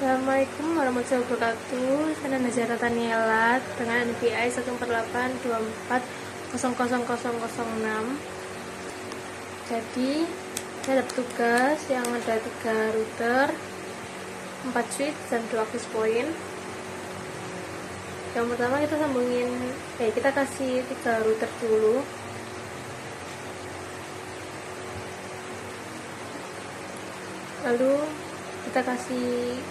Assalamualaikum warahmatullahi wabarakatuh. Saya Nazara Taniela dengan NPI 14824000006. Jadi saya ada tugas yang ada 3 router, 4 switch dan 2 access point. Yang pertama kita sambungin, kita kasih 3 router dulu. Lalu kita kasih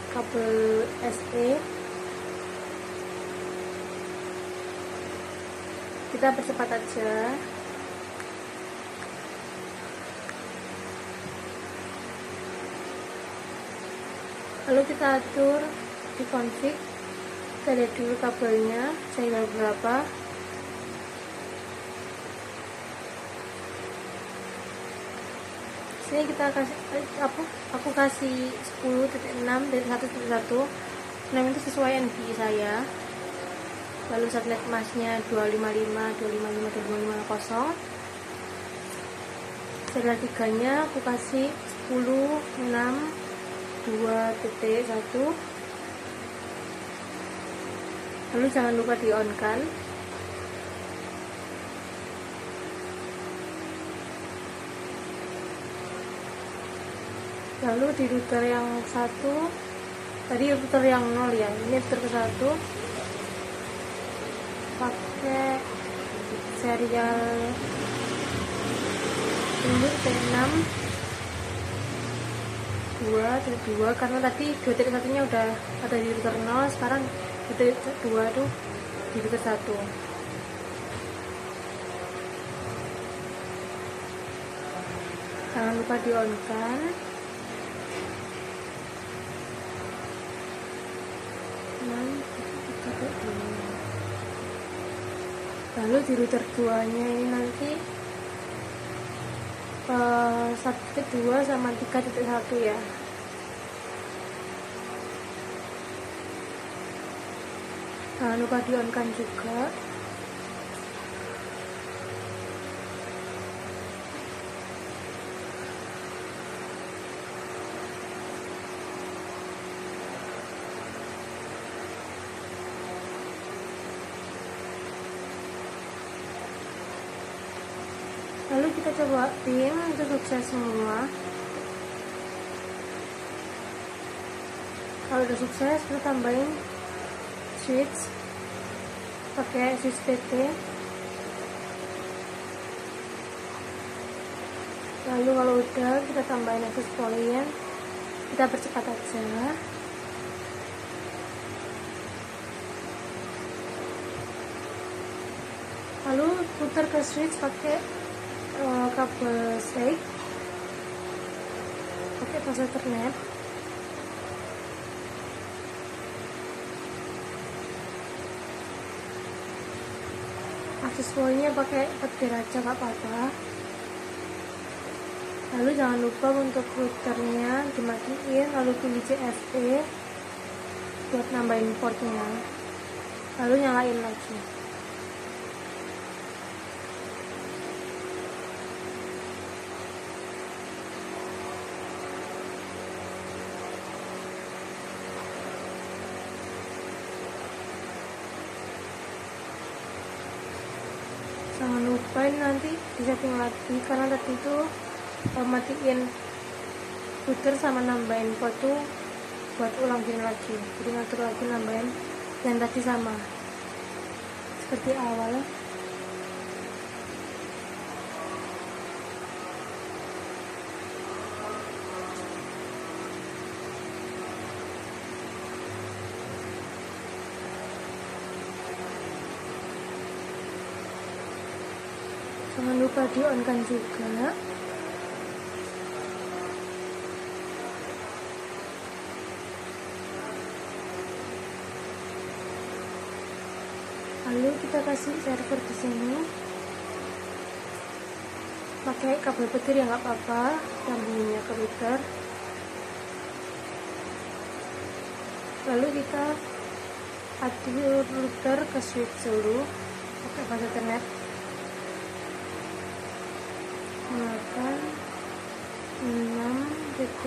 kabel SE, kita percepat aja. Lalu kita atur di config, kita lihat dulu kabelnya saya berapa. Sini kita kasih aku kasih 10.6.1.1. itu sesuai NPI saya. Lalu satelit masnya 255 Serial 3 nya aku kasih 10.6.2.1. Lalu jangan lupa di on kan. Lalu di router yang satu, tadi router yang 0 ya, ini router ke 1 pakai serial ini T6 2 karena tadi 2.1 nya udah ada di router 0, sekarang 2 tuh di router 1. Jangan lupa di on kan. Lalu di router 2 nya ini nanti 1.2 sama 3.1 ya. Jangan lupa di on kan juga. Lalu kita coba pin, itu sukses semua. Kalau udah sukses, kita tambahin switch pakai switch PT. Lalu kalau udah, kita tambahin access point, kita percepat aja. Lalu putar ke switch pakai kabel SEG, pakai fase Ethernet. Akses pointnya pakai 4 aja gak apa-apa. Lalu jangan lupa untuk routernya dimatiin, lalu pilih CFE buat nambahin portnya, lalu nyalain lagi. Jangan lupa ini nanti disetting lagi, karena tadi itu matiin router sama nambahin port tuh buat ulang pin lagi, jadi ngatur lagi nambahin yang tadi sama seperti awal. Jangan lupa di on kan juga. Lalu kita kasih server di sini pakai kabel petir ya nggak apa-apa, sambunginnya ke router. Lalu kita atur router ke switch dulu pakai fase Ethernet. Gunakan 6.1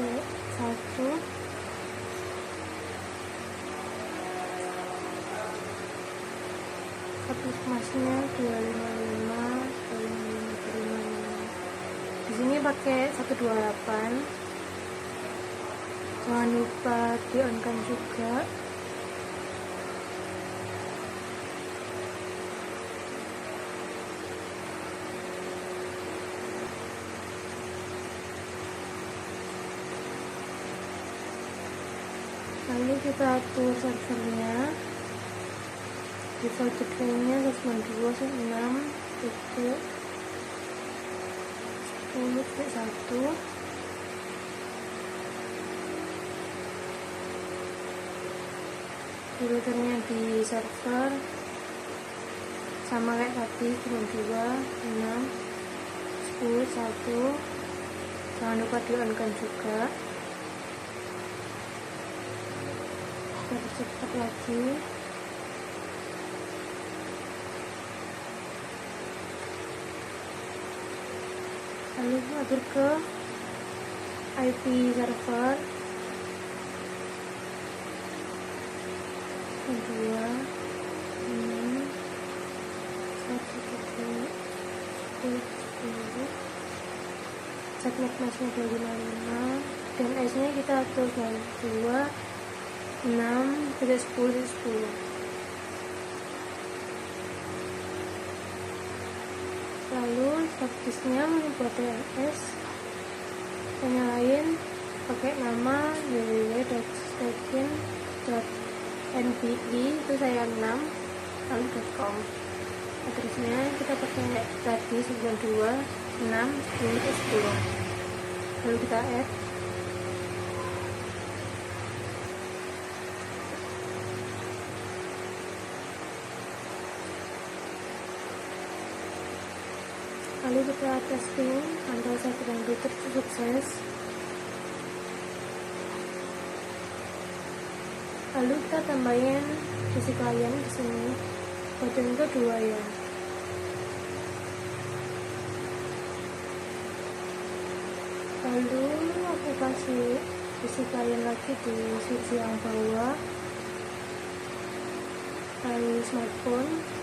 emasnya 255 255. Di sini pakai 128. Jangan lupa di on kan juga. Lalu kita atur servernya, default gateway-nya 192.6.10.1. Routernya di server sama kayak tadi 92.6.10.1. Jangan lupa di on kan juga. Cepat lagi. Lalu atur ke IP server 2.6.1.10.10. Subnet masnya 255 dan S nya kita atur dari 2.6.10.10. Lalu servisnya buat DNS yang lain pakai nama www.stekin.nbi itu saya 6 lalu .com. Addressnya kita pakai tadi 92.6.10.10. Lalu kita add. Lalu kita testing antara satu dan router sukses. Lalu kita tambahin sisi klien di sini. Button kedua ya. Lalu aku kasih sisi klien lagi di sisi yang bawah. Lalu smartphone.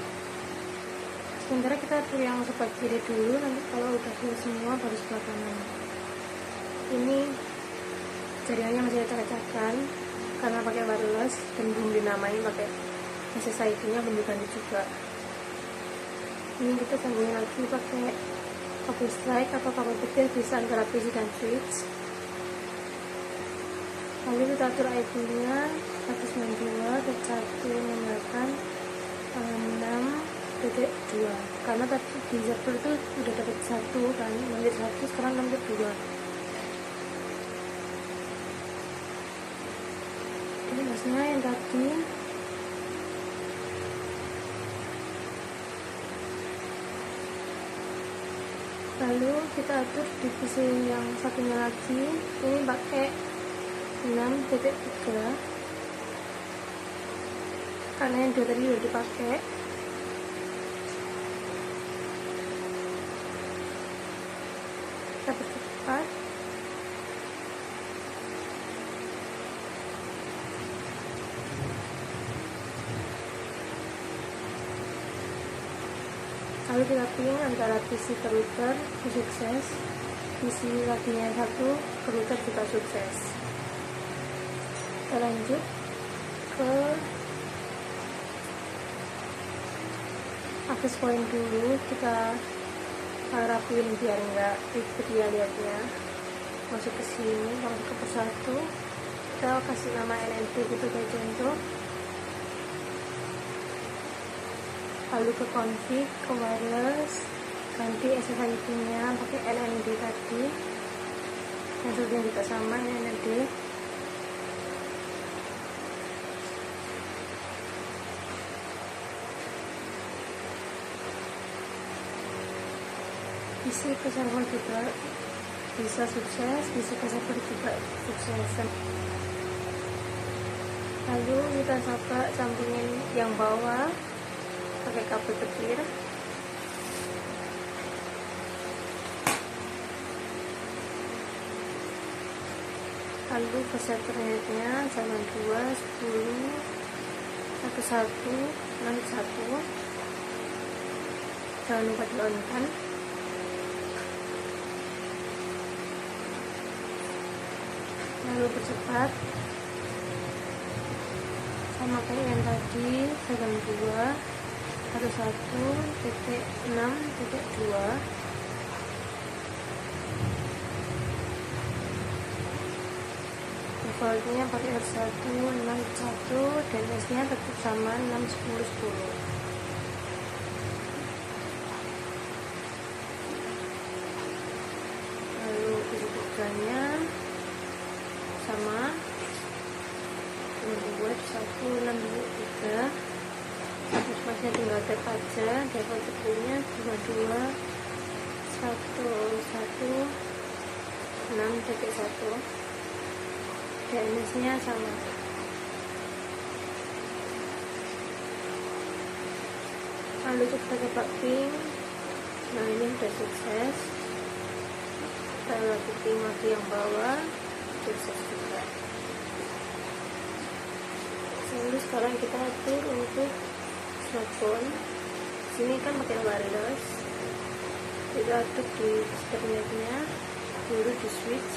Sementara kita atur yang sebelah kiri dulu, nanti kalau udah full semua baru sebelah kanan. Ini jaringannya masih acak-acakan karena pakai wireless dan belum dinamain pakai SSID-nya belum diganti juga. Ini kita sambungin lagi pakai kabel strike atau kabel petir bisa antara PC dan switch. Lalu kita atur IP-nya 192.168.6.2 karena tadi di server itu udah dapat 1 kan, 6.1 sekarang 6.2. Ini masnya yang tadi. Lalu kita atur divisi yang satunya lagi, ini pakai 6.3 karena yang dua tadi udah dipakai. Kita percepat. Lalu kita ping antara PC ke router sukses, PC laginya satu ke router juga sukses. Kita lanjut ke access point dulu, kita rapiin biar enggak ribet ya lihatnya. Masuk ke sini, masuk ke persatu, kita kasih nama NNT gitu kayak contoh. Lalu ke config, ke wireless, ganti SSID nya pakai NND tadi, metodenya juga sama NND. Isi ke server juga bisa sukses, isi ke server juga sukses. Lalu kita coba sampingin yang bawah pakai kabel petir. Lalu ke servernya sama 2 10 11 61. jangan lupa di on kan. Lalu percepat sama kayak yang tadi, pegang 2 11.6.2. defaultnya pakai R1 6.1 dan S nya tetap sama 6.10.10. lalu kedudukannya sama, membuat 1623. terus masnya tinggal tap aja. Default settingnya 22.116.1 DNS nya sama. Lalu kita coba ping. Nah, ini sudah sukses. Kita lagi ping lagi yang bawah, sukses juga. Lalu sekarang kita atur untuk smartphone. Sini kan pakai wireless. Kita atur di internetnya, dulu di switch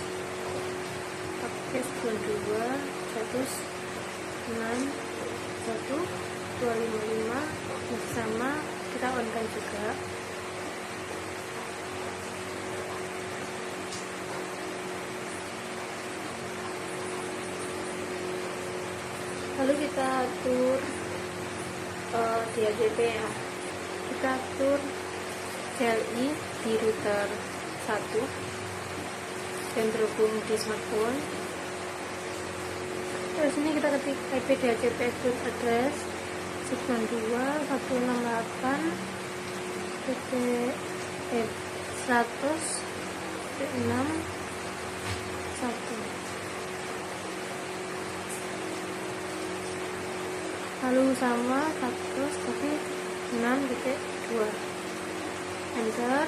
pakai 92.106.1.255 sama, kita on kan juga. Lalu kita atur DHCP ya. Kita atur CLI di router 1 dan terhubung di smartphone. Terus ini kita ketik IP DHCP address 192.100.6.1. lalu sama 100 tapi 6.2. enter.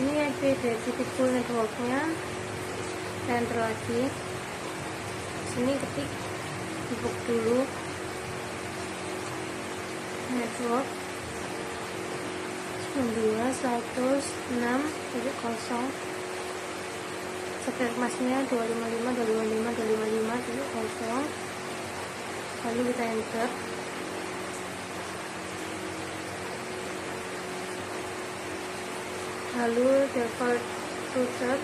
Ini IP DHCP full networknya, enter lagi. Sini ketik buka dulu network 92.106.0. subnet masknya 255.255.255.0. lalu kita enter. Lalu default router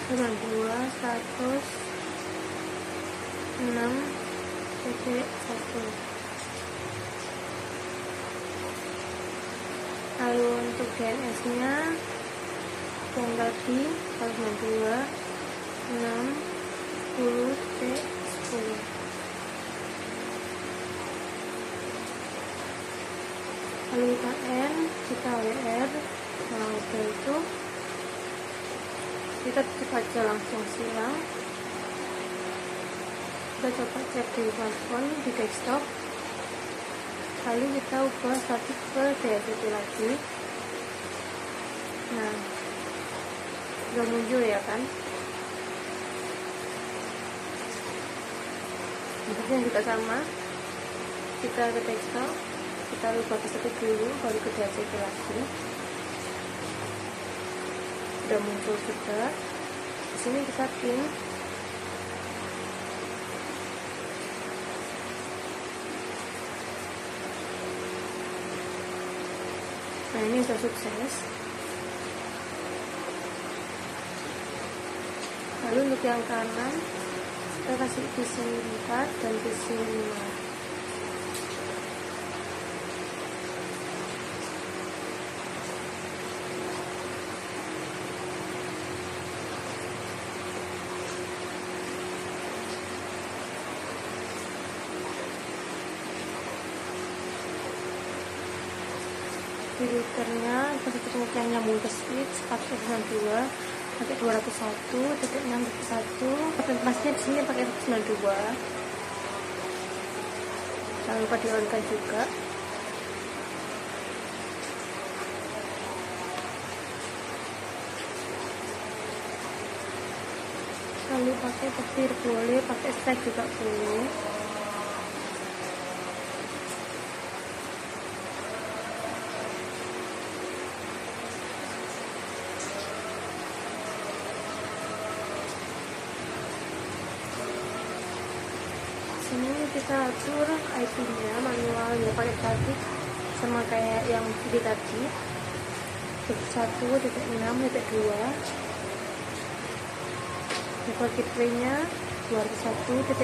dengan 2.106.1. lalu untuk DNS nya yang tadi 192.6.10.10. lalu kita N, kita WR. Nah, udah itu kita tutup aja, langsung silang. Kita coba cek di smartphone, di desktop. Lalu kita ubah statik ke DHCP lagi. Nah, udah muncul ya kan. bentuknya juga sama. Kita ke desktop, kita rubah ke statik dulu, baru ke DHCP lagi. Udah muncul juga. Di sini kita pin. Nah, ini sudah sukses. Lalu untuk yang kanan kita kasih PC 4 dan PC 5. Di routernya positif yang nyambung ke switch 492 pakai 201.6.1. Masnya di sini pakai 92. Jangan lupa di on kan juga. lalu pakai petir boleh, pakai strike juga boleh. Sini kita atur IP-nya manual ya, pakai statik sama kayak yang video tadi. 1.6.2 default gateway-nya 201.6.1.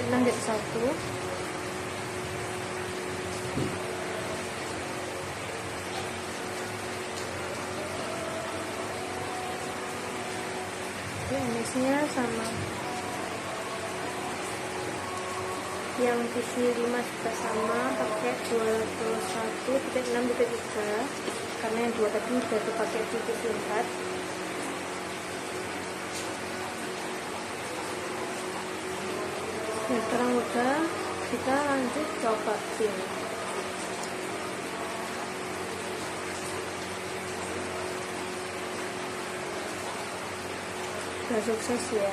DNS-nya sama. Yang PC5 juga sama, pakai 201.6.3 karena yang dua tadi udah dipakai di PC4. Nah, sekarang udah, kita lanjut coba pin. Udah sukses ya.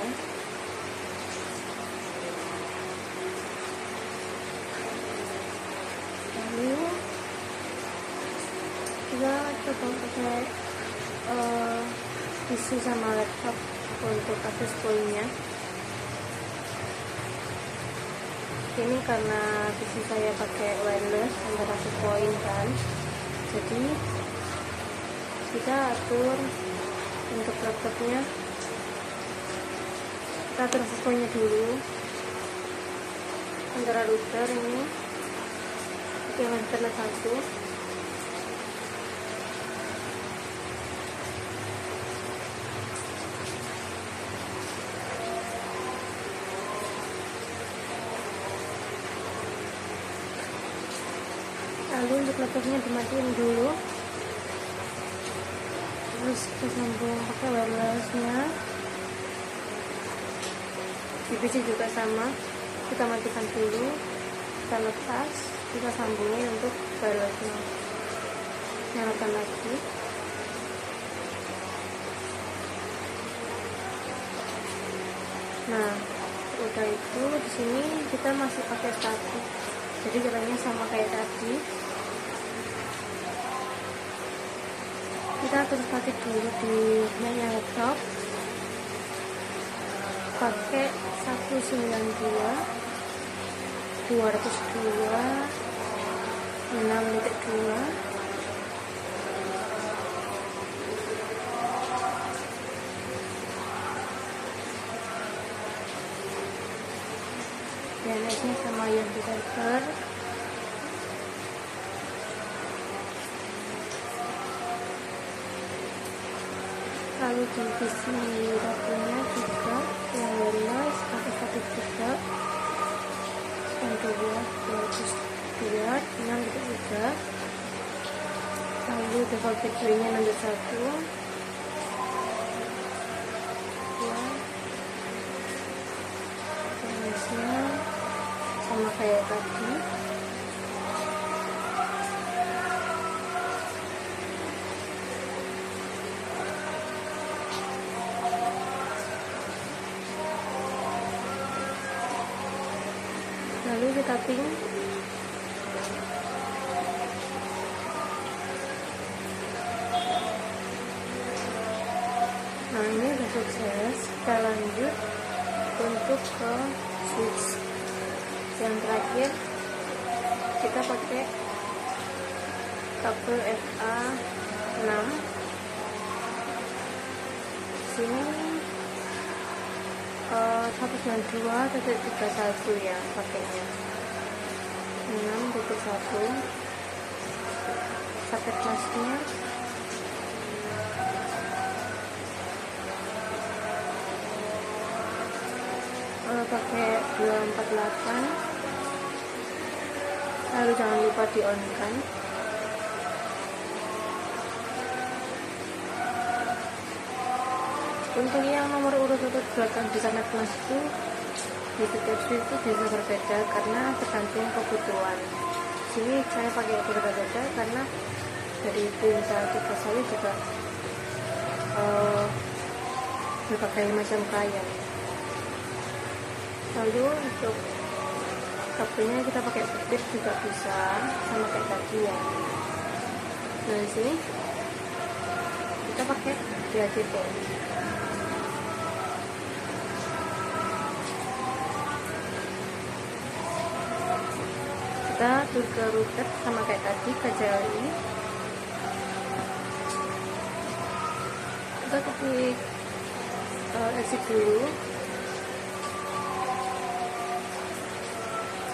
Lalu kita coba pakai PC sama laptop untuk akses poinnya. Ini karena PC saya pakai wireless antara akses poin kan, jadi kita atur untuk laptopnya, kita atur akses poinnya dulu antara router ini yang internet 1. Lalu untuk laptopnya dimatiin dulu, terus kita sambung pakai wirelessnya. Di PC juga sama, kita matikan dulu, kita lepas, kita sambungin untuk wirelessnya, nyalakan lagi. Nah udah itu, di sini kita masih pakai statik, jadi caranya sama kayak tadi. Kita atur statik dulu di mainnya laptop, pakai 192.202.6.2. DNS-nya sama yang di server. Lalu di PC dapurnya juga yang wireless pakai statik juga, yang 202.6.3. Lalu default gateway-nya 6.1 ya, DNS-nya sama kayak tadi. Lalu kita ping. Nah ini udah sukses. Kita lanjut untuk ke switch yang terakhir. Kita pakai kabel FA6. Sini 192.31 ya pakainya, 6.1. Paket masnya pakai 248. Lalu jangan lupa di on kan. Untuk yang nomor urut belakang di sana Mas itu di setiap switch itu bisa berbeda karena tergantung kebutuhan. Sini saya pakai berbeda karena dari prinsa kita saya juga berbagai macam klien. Lalu untuk kabelnya kita pakai bit juga bisa, sama kayak tadi ya. Nah di sini kita pakai DHCP. Kita atur ke router sama kayak tadi ke jari. Kita klik exit dulu,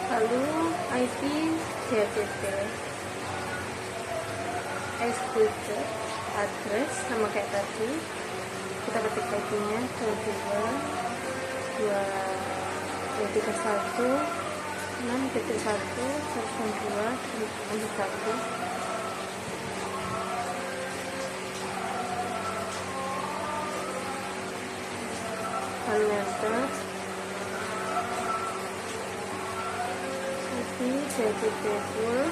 lalu IP DHCP, execute address sama kayak tadi. Kita ketik IP-nya 22.1.6.1.1.2.1. Lalu enter. Jadi DHCP full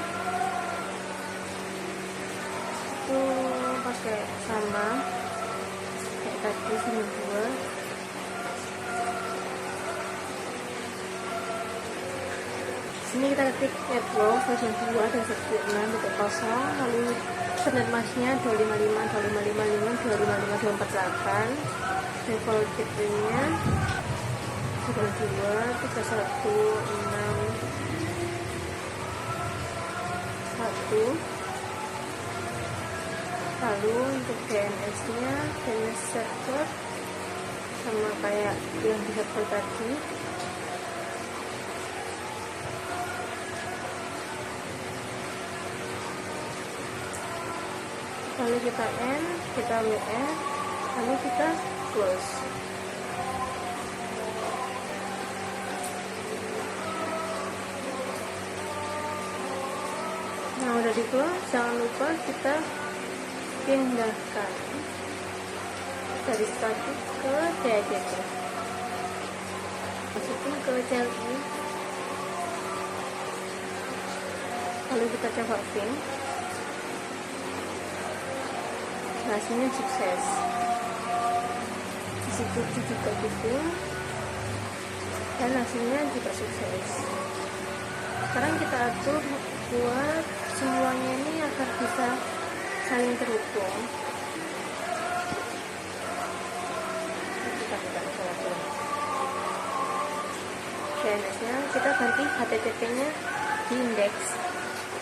itu pakai sama kayak tadi sini 2. Sini kita ketik network version 2 dan 1.6.0, lalu internet masnya 255.255.255.248, default gateway-nya 2.3.1.6.1. Lalu untuk DNS-nya DNS server sama kayak yang di server tadi. Lalu kita end, kita WF, lalu kita close. Nah udah di close, jangan lupa kita pindahkan dari static ke DHCP. Masukin ke CLI, lalu kita coba pin. Hasilnya sukses. Disitu juga gitu, dan hasilnya juga sukses. Sekarang kita atur buat semuanya ini agar bisa saling terhubung. DNS-nya kita ganti HTTP-nya di index.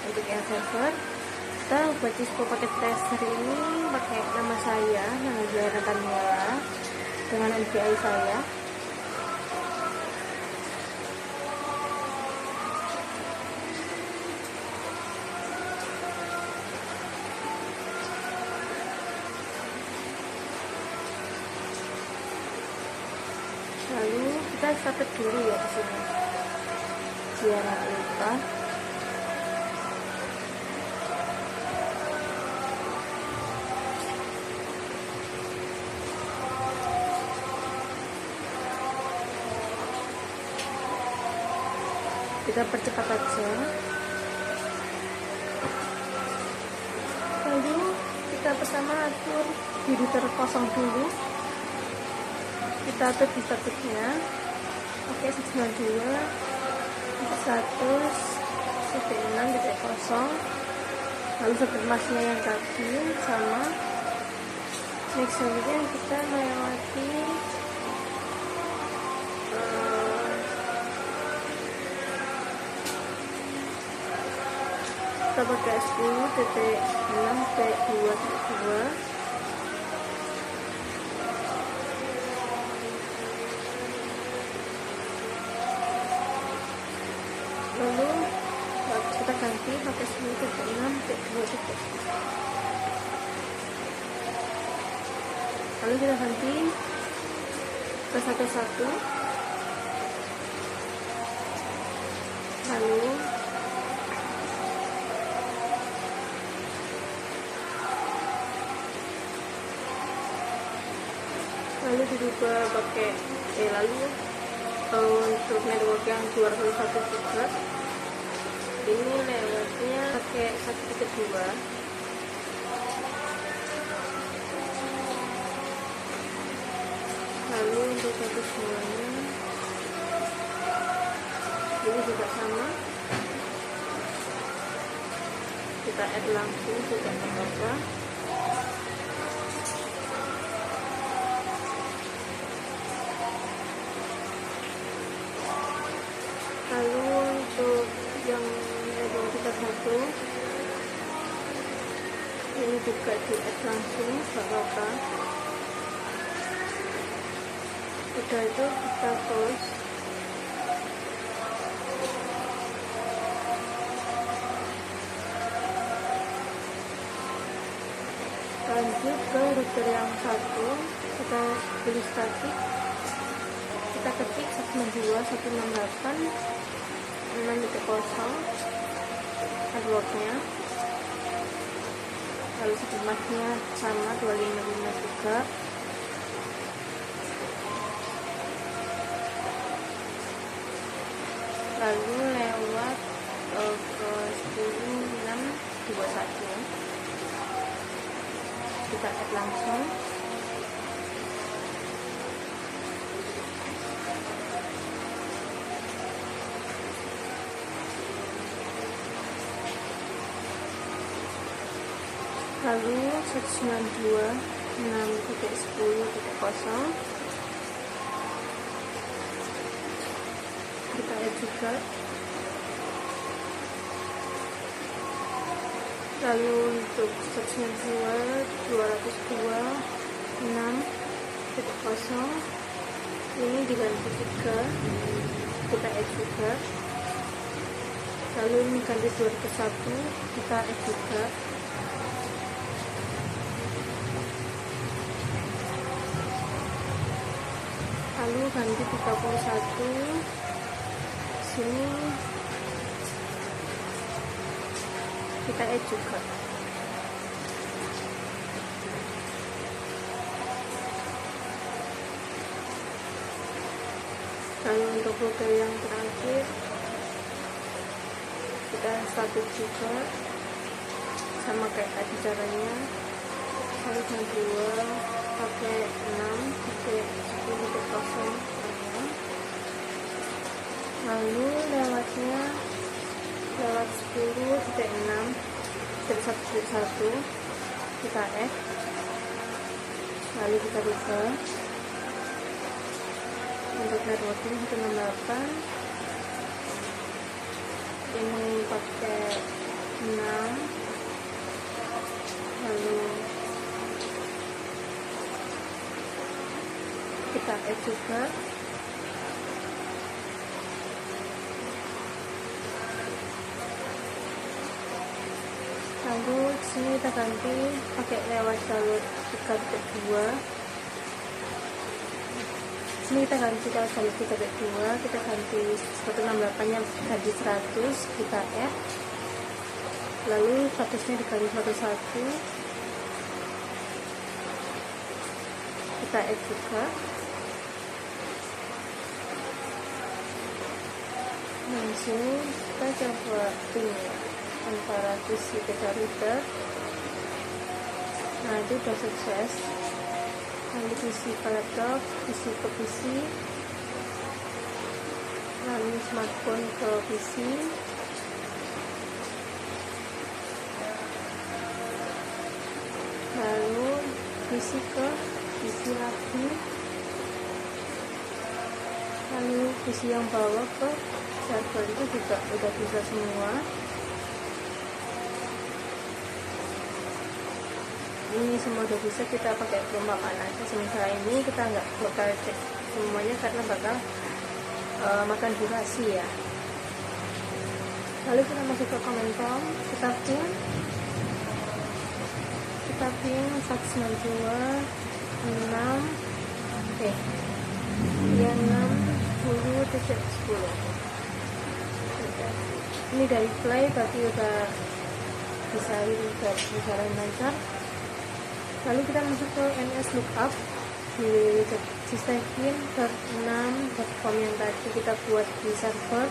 Untuk yang server, kita buat Cisco paket tester ini pakai nama saya, nama Diana Taniela, dengan NPI saya. Lalu kita startup dulu ya di sini, biar nggak lupa. Kita percepat aja. Lalu kita pertama atur di router kosong dulu. Kita atur di statusnya oke 192.1.6.0, lalu submasnya yang tadi sama. Next selanjutnya kita melewati kita pakai 10.6.2.2. Lalu kita ganti pakai 10.6.2. Lalu kita ganti ke 11. Lalu diubah pakai untuk network yang 201 juga ini lewatnya pakai 1.2. Lalu untuk 1.2 nya ini juga sama, kita add langsung, tidak apa-apa. Lalu untuk yang label kita satu ini juga di add langsung, gak apa-apa. Udah itu kita close. Lanjut ke router yang satu, kita beli statik, kita ketik 192.168.6.0 passwordnya, lalu segmennya sama 255 juga. Lalu lewat ke 10.621 kita add langsung. Lalu 192.6.10.0 kita add juga. Lalu untuk 192.202.6.0 ini diganti juga, kita add juga. Lalu ini ganti 201, kita add juga. Lalu ganti 31, sini kita add juga. Lalu untuk rute yang terakhir kita status juga, sama kayak tadi caranya. Harus yang 2 pakai 6 pakai 10.0. Lalu lewatnya lewat 10.6 dari 1.1 kita add, lalu kita buka. Untuk networking 168 ini pakai 6, lalu kita add juga. Lalu sini kita ganti pakai lewat jalur 3.2. Sini kita ganti kalau jalur 3.2, kita ganti 168 nya ganti 100, kita add. Lalu statusnya diganti 11, kita add juga. Nah, sini kita coba ini antara PC ke router. Nah, itu udah sukses. Lalu PC ke laptop, PC ke PC, lalu smartphone ke PC, lalu PC ke PC lagi, lalu PC yang bawah ke server. Itu juga udah bisa semua. Ini semua udah bisa, kita pakai perombakan aja. Sementara ini kita nggak bakal cek semuanya karena bakal makan durasi ya. Lalu kita masuk ke komentar, kita pin 192.6 60.10. Ini dari play berarti udah bisa jalan lancar. Lalu kita masuk ke NS lookup di system.6.com yang tadi kita buat di server.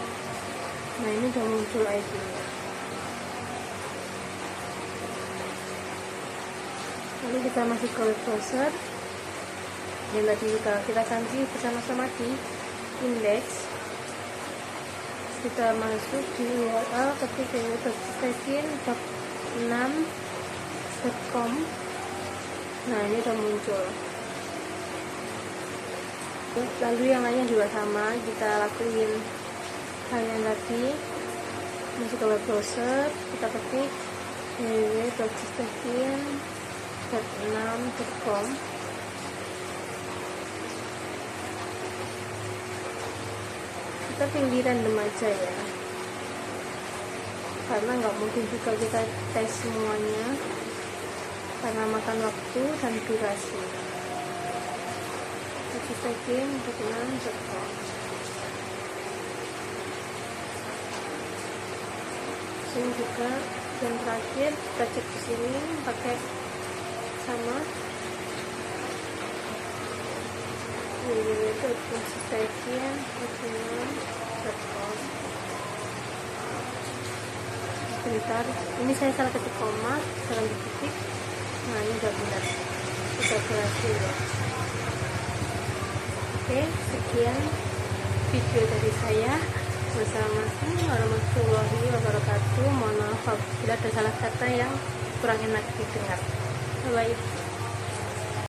Nah, ini udah muncul ID-nya. Lalu kita masuk ke web browser yang tadi kita ganti bersama-sama di index. kita masuk di URL ketik www.stekin.6.com. Nah, ini udah muncul. Lalu yang lainnya juga sama, kita lakuin hal yang tadi. Masuk ke web browser, kita ketik www.stekin.6.com. Kita pilih random aja ya, karena nggak mungkin juga kita tes semuanya karena makan waktu dan durasi. stekin.6.com. Sini juga yang terakhir kita cek di sini pakai sama www.stekin.6.com. Sebentar, ini saya salah ketik koma, salah titik. Nah, ini udah benar, sudah berhasil ya. Oke, sekian video dari saya. Wassalamualaikum warahmatullahi wabarakatuh. Mohon maaf apabila ada salah kata yang kurang enak didengar. Bye bye.